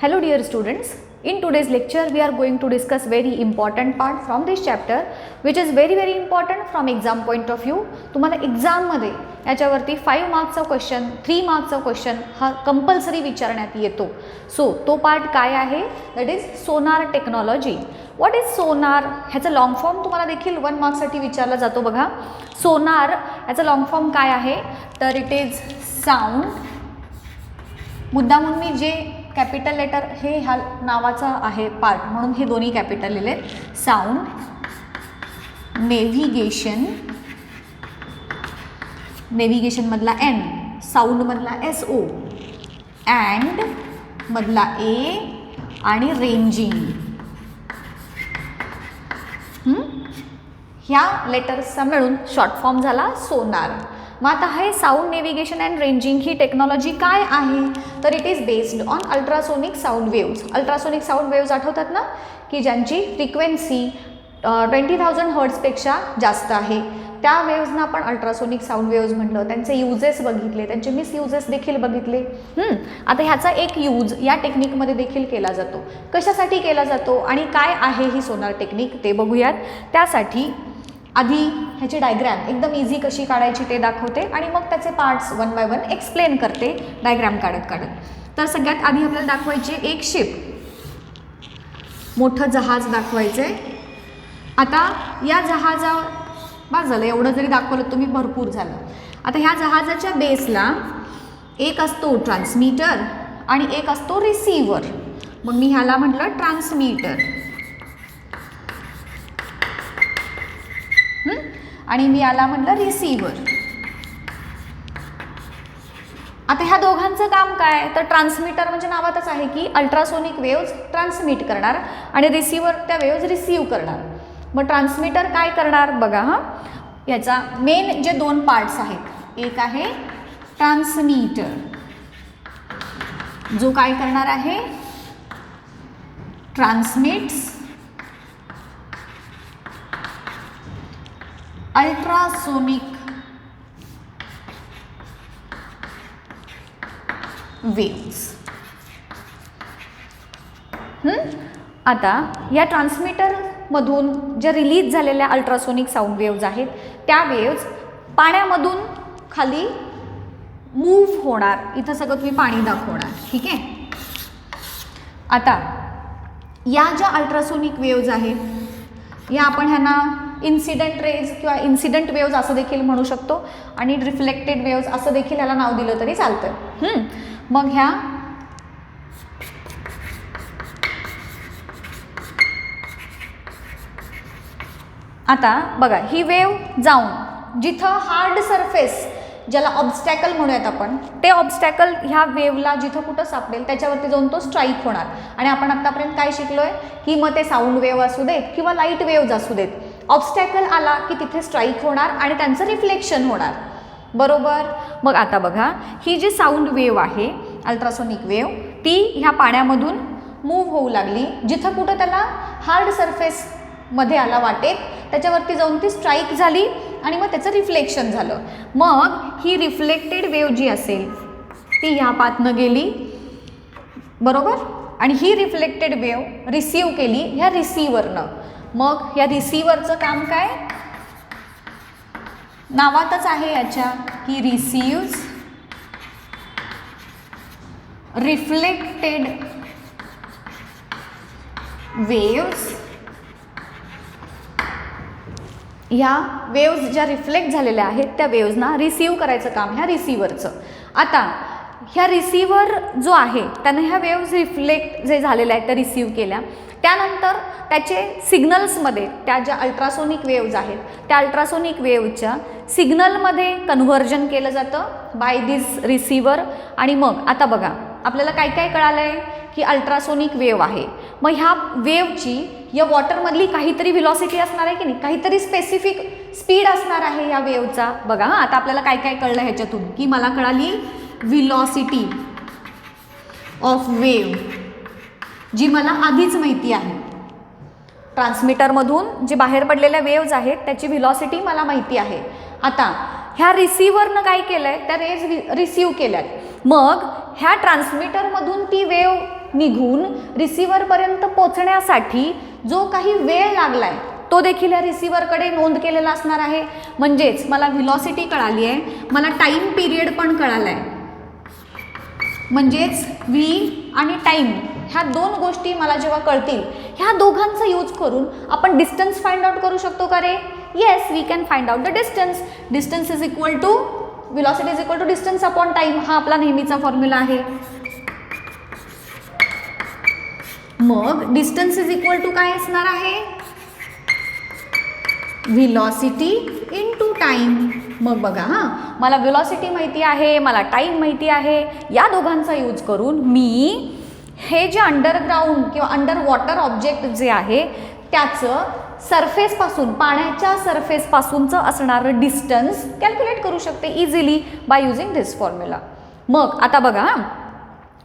Hello dear students, in today's lecture we are going to discuss very important part from this chapter which is very important from exam point of view. तुम्हाला exam मध्ये याच्यावरती 5 मार्क्सचा question 3 मार्क्सचा question हा compulsory विचारण्यात येतो. So तो part काय आहे, that is sonar technology. What is sonar, ह्याचा लॉंग फॉर्म तुम्हाला देखील 1 मार्क्ससाठी विचारला जातो. बघा सोनार याचा लॉंग फॉर्म काय आहे, तर इट इज साऊंड. मुद्दामून मी जे कॅपिटल लेटर हे ह्या नावाचा आहे पार्ट म्हणून हे दोन्ही कॅपिटल लिहिले. साऊंड, नेव्हिगेशन, नेव्हिगेशन मधला एन, साऊंड मधला SO, अँड मधला A आणि रेंजिंग. ह्या लेटर्सचा मिळून शॉर्ट फॉर्म झाला सोनार. मग आता हे sound, navigation and ranging he technology काय आहे, तर it is based on ultrasonic sound waves. Ultrasonic sound waves आठवतात ना, की ज्यांची फ्रिक्वेन्सी 20,000 हर्ट्जपेक्षा जास्त आहे, त्या वेव्जना आपण अल्ट्रासोनिक साऊंड वेव्ज म्हटलं. त्यांचे युजेस बघितले, त्यांचे मिसयुजेस देखील बघितले. आता ह्याचा एक यूज या टेक्निकमध्ये देखील केला जातो. कशासाठी केला जातो आणि काय आहे ही सोनार टेक्निक ते बघूयात. त्यासाठी आधी ह्याची डायग्रॅम एकदम इझी कशी काढायची ते दाखवते आणि मग त्याचे पार्ट्स 1 बाय 1 एक्सप्लेन करते डायग्रॅम काढत काढत. तर सगळ्यात आधी आपल्याला दाखवायचे एक शिप, मोठं जहाज दाखवायचे. आता या जहाजा बस झालं, एवढं जरी दाखवलं तुम्ही भरपूर झालं. आता ह्या जहाजाच्या बेसला एक असतो ट्रान्समीटर आणि एक असतो रिसिव्हर. मग मी ह्याला म्हटलं ट्रान्समीटर आणि मी याला म्हटलं रिसिव्हर. आता ह्या दोघांचं काम काय, तर ट्रान्समीटर म्हणजे नावातच आहे की अल्ट्रासोनिक वेव्ज ट्रान्समिट करणार आणि रिसिव्हर त्या वेव्ज रिसीव्ह करणार. मग ट्रान्समीटर काय करणार बघा. याचा मेन जे 2 पार्ट्स आहेत, एक आहे ट्रान्समीटर जो काय करणार आहे, ट्रान्समिट्स अल्ट्रासोनिक वेव्स. आता या ट्रान्समीटरमधून ज्या रिलीज झालेल्या अल्ट्रासोनिक साऊंड वेव्ज आहेत त्या वेव्ज पाण्यामधून खाली मूव्ह होणार. इथं सगळं तुम्ही पाणी दाखवणार, ठीक आहे. आता या ज्या अल्ट्रासोनिक वेव्ज आहेत या आपण ह्यांना इन्सिडेंट रेज किंवा इन्सिडेंट वेव्ज असं देखील म्हणू शकतो आणि रिफ्लेक्टेड वेव्ज असं देखील ह्याला नाव दिलं तरी चालतं. मग ह्या आता बघा ही वेव्ह जाऊन जिथं हार्ड सरफेस, ज्याला ऑब्स्टॅकल म्हणूयात आपण, ते ऑब्स्टॅकल ह्या वेव्हला जिथं कुठं सापडेल त्याच्यावरती जाऊन तो स्ट्राईक होणार. आणि आपण आत्तापर्यंत काय शिकलोय की मग ते साऊंड वेव्ह असू देत किंवा लाईट वेव्ज असू देत, ऑब्स्टॅकल आला की तिथे स्ट्राईक होणार आणि त्यांचं रिफ्लेक्शन होणार, बरोबर. मग आता बघा ही जी साऊंड वेव्ह आहे अल्ट्रासोनिक वेव्ह, ती ह्या पाण्यामधून मूव्ह होऊ लागली. जिथं कुठं त्याला हार्ड सरफेस मध्ये आला वाटेत त्याच्यावरती जाऊन ती स्ट्राईक झाली आणि मग त्याचं रिफ्लेक्शन झालं. मग ही रिफ्लेक्टेड वेव्ह जी असेल ती ह्या पाथनं गेली, बरोबर. आणि ही रिफ्लेक्टेड वेव्ह रिसीव्ह केली ह्या रिसिव्हरनं. मग या रिसिव्हरचं काम काय, नावातच आहे याच्या की रिसीव्ज रिफ्लेक्टेड वेव्स. ह्या वेव्ज ज्या रिफ्लेक्ट झालेल्या आहेत त्या वेव्जना रिसीव्ह करायचं काम ह्या रिसिव्हरचं. आता ह्या रिसिव्हर जो आहे त्यानं ह्या वेव्ज रिफ्लेक्ट जे झालेल्या आहेत त्या रिसीव्ह केल्या, त्यानंतर त्याचे सिग्नल्समध्ये त्या ज्या अल्ट्रासोनिक वेव्ज आहेत त्या अल्ट्रासोनिक वेव्हच्या सिग्नलमध्ये कन्व्हर्जन केलं जातं बाय दिस रिसिव्हर. आणि मग आता बघा आपल्याला काय काय कळालं आहे की अल्ट्रासोनिक वेव्ह आहे. मग ह्या वेव्हची या वॉटरमधली काहीतरी व्हेलॉसिटी असणार आहे की नाही, काहीतरी स्पेसिफिक स्पीड असणार आहे या वेव्हचा. बघा आता आपल्याला काय काय कळलं ह्याच्यातून, की मला कळाली व्हेलॉसिटी ऑफ वेव्ह जी मला आधीच माहिती आहे. ट्रान्समीटरमधून जे बाहेर पडलेल्या वेव्ज आहेत त्याची व्हेलॉसिटी मला माहिती आहे. आता ह्या रिसिव्हरनं काय केलं आहे, त्या रेज रिसीव्ह केल्यात. मग ह्या ट्रान्समीटरमधून ती वेव्ह निघून रिसिव्हरपर्यंत पोहोचण्यासाठी जो काही वेळ लागलाय तो देखील या रिसिव्हरकडे नोंद केलेला असणार आहे. म्हणजेच मला व्हेलॉसिटी कळाली आहे, मला टाईम पिरियड पण कळाला आहे. म्हणजेच व्ही आणि टाईम ह्या दोन गोष्टी मला जेव्हा कळतील, ह्या दोघांचा यूज करून आपण डिस्टन्स फाइंड आउट करू शकतो का रे? Yes, we can find out the distance. Distance is equal to velocity is equal to distance upon time, हा आपला नेहमीचा फॉर्म्युला आहे. मग डिस्टन्स इज इक्वल टू काय असणार आहे? Velocity into time. मग बघा हां, मला व्हेलॉसिटी माहिती आहे, मला टाईम माहिती आहे. या दोघांचा यूज करून मी हे जे अंडरग्राऊंड किंवा अंडर वॉटर ऑब्जेक्ट जे आहे त्याचं सरफेसपासून, पाण्याच्या सरफेसपासूनचं असणारं डिस्टन्स कॅल्क्युलेट करू शकते easily by using this formula. मग आता बघा,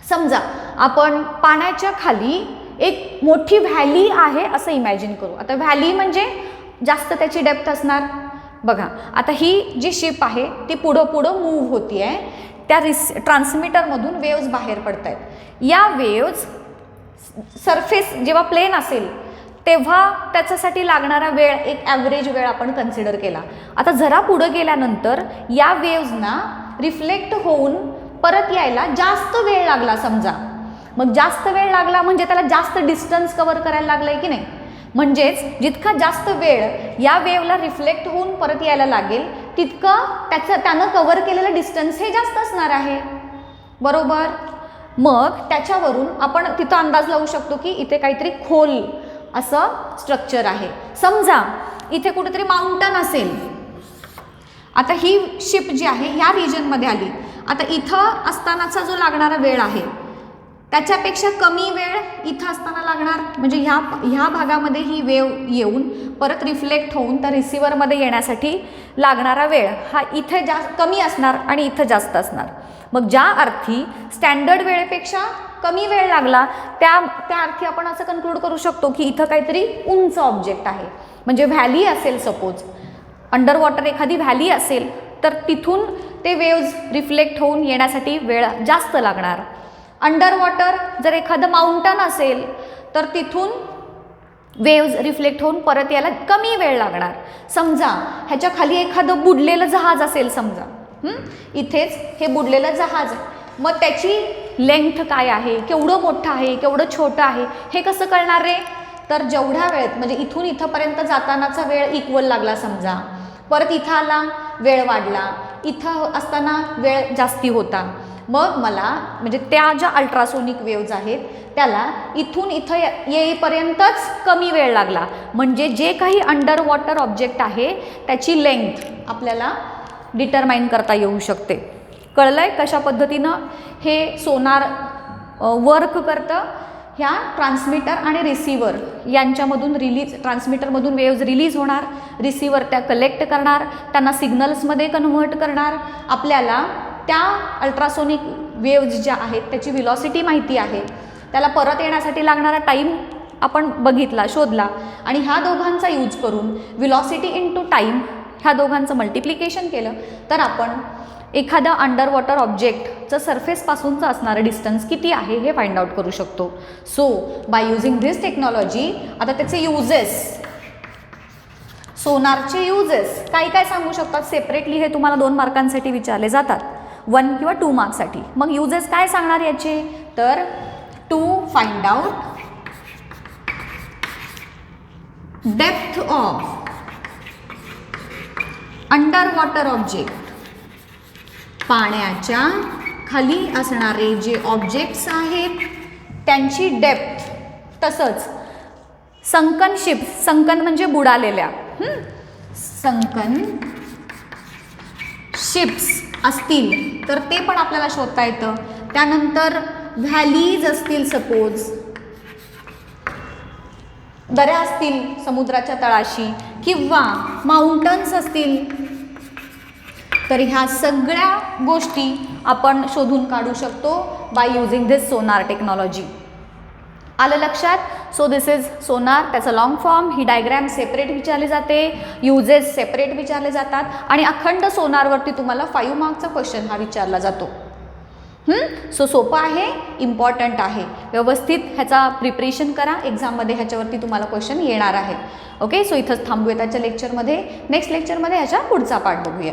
समजा आपण पाण्याच्या खाली एक मोठी व्हॅली आहे असं इमॅजिन करू. आता व्हॅली म्हणजे जास्त त्याची डेप्थ असणार. बघा आता ही जी शिप आहे ती पुढं पुढं मूव्ह होती आहे, त्या ट्रान्समीटरमधून वेव्ज बाहेर पडत आहेत. या वेव्ज सरफेस जेव्हा प्लेन असेल तेव्हा त्याच्यासाठी लागणारा वेळ एक ॲव्हरेज वेळ आपण कन्सिडर केला. आता जरा पुढं गेल्यानंतर या वेव्जना रिफ्लेक्ट होऊन परत यायला जास्त वेळ लागला समजा. मग जास्त वेळ लागला म्हणजे त्याला जास्त डिस्टन्स कव्हर करायला लागलं आहे की नाही. म्हणजेच जितका जास्त वेळ या वेव्हला रिफ्लेक्ट होऊन परत यायला लागेल तितकं त्यानं कव्हर केलेलं डिस्टन्स हे जास्त असणार आहे, बरोबर. मग त्याच्यावरून आपण तिथं अंदाज लावू शकतो की इथे काहीतरी खोल असं स्ट्रक्चर आहे. समजा इथे कुठेतरी माउंटन असेल. आता ही शिप जी आहे ह्या रिजनमध्ये आली. आता इथं असतानाचा जो लागणारा वेळ आहे त्याच्यापेक्षा कमी वेळ इथं असताना लागणार. म्हणजे ह्या भागामध्ये ही वेव येऊन परत रिफ्लेक्ट होऊन त्या रिसिव्हरमध्ये येण्यासाठी लागणारा वेळ हा इथे कमी असणार आणि इथं जास्त असणार. मग ज्या अर्थी स्टँडर्ड वेळेपेक्षा कमी वेळ लागला त्या अर्थी आपण असं कन्क्लूड करू शकतो की इथं काहीतरी उंच ऑब्जेक्ट आहे. म्हणजे व्हॅली असेल, सपोज अंडर वॉटर एखादी व्हॅली असेल तर तिथून ते वेव्ज रिफ्लेक्ट होऊन येण्यासाठी वेळ जास्त लागणार. अंडर वॉटर जर एखादं माउंटन असेल तर तिथून वेव्ज रिफ्लेक्ट होऊन परत यायला कमी वेळ लागणार. समजा ह्याच्या खाली एखादं बुडलेलं जहाज असेल, समजा इथेच हे बुडलेलं जहाज आहे. मग त्याची लेंथ काय आहे, केवढं मोठं आहे, केवढं छोटं आहे, हे कसं कळणार रे? तर जेवढ्या वेळेत म्हणजे इथून इथंपर्यंत जातानाचा वेळ इक्वल लागला समजा, परत इथं आला वेळ वाढला, इथं असताना वेळ जास्ती होता. मग मला म्हणजे त्या ज्या अल्ट्रासोनिक वेव्ज आहेत त्याला इथून इथं येईपर्यंतच कमी वेळ लागला. म्हणजे जे काही अंडर वॉटर ऑब्जेक्ट आहे त्याची लेंथ आपल्याला डिटरमाइन करता येऊ शकते. कळलंय कशा पद्धतीनं हे सोनार वर्क करतं? ह्या ट्रान्समीटर आणि रिसिव्हर यांच्यामधून ट्रान्समीटरमधून वेव्ज रिलीज होणार, रिसिव्हर त्या कलेक्ट करणार, त्यांना सिग्नल्समध्ये कन्व्हर्ट करणार. आपल्याला त्या अल्ट्रासोनिक वेव्ज ज्या आहेत त्याची व्हेलॉसिटी माहिती आहे, त्याला परत येण्यासाठी लागणारा टाईम आपण बघितला, शोधला आणि ह्या दोघांचा यूज करून व्हेलॉसिटी इनटू टाईम ह्या दोघांचं मल्टिप्लिकेशन केलं तर आपण एखादा अंडर वॉटर ऑब्जेक्टचं सरफेसपासूनचं असणारं डिस्टन्स किती आहे हे फाइंड आउट करू शकतो. So by using this technology, आता त्याचे युजेस, सोनारचे युजेस काय काय सांगू शकतात सेपरेटली, हे तुम्हाला 2 मार्कांसाठी विचारले जातात, 1 किंवा 2 मार्क्ससाठी. मग युजेस काय सांगणार याचे? तर to find out depth of underwater object, पाण्याच्या खाली असणारे जे ऑब्जेक्ट्स आहेत त्यांची डेप्थ. तसंच संकन शिप्स, संकन म्हणजे बुडालेल्या, संकन शिप्स असतील तर ते पण आपल्याला शोधता येतं. त्यानंतर व्हॅलीज असतील, सपोज दऱ्या असतील समुद्राच्या तळाशी किंवा माउंटन्स असतील, तर ह्या सगळ्या गोष्टी आपण शोधून काढू शकतो by using this Sonar technology. आलं लक्षात? सो दिस इज सोनार, त्याचं लॉंग फॉर्म. ही डायग्रॅम सेपरेट विचारली जाते, युजेस सेपरेट विचारले जातात आणि अखंड सोनारवरती तुम्हाला 5 मार्क्सचा क्वेश्चन हा विचारला जातो. सो सोपं आहे, इम्पॉर्टंट आहे. व्यवस्थित ह्याचा प्रिपरेशन करा, एक्झाममध्ये ह्याच्यावरती तुम्हाला क्वेश्चन येणार आहे. ओके, सो इथंच थांबूया त्याच्या लेक्चरमध्ये. नेक्स्ट लेक्चरमध्ये ह्याच्या पुढचा पार्ट बघूया.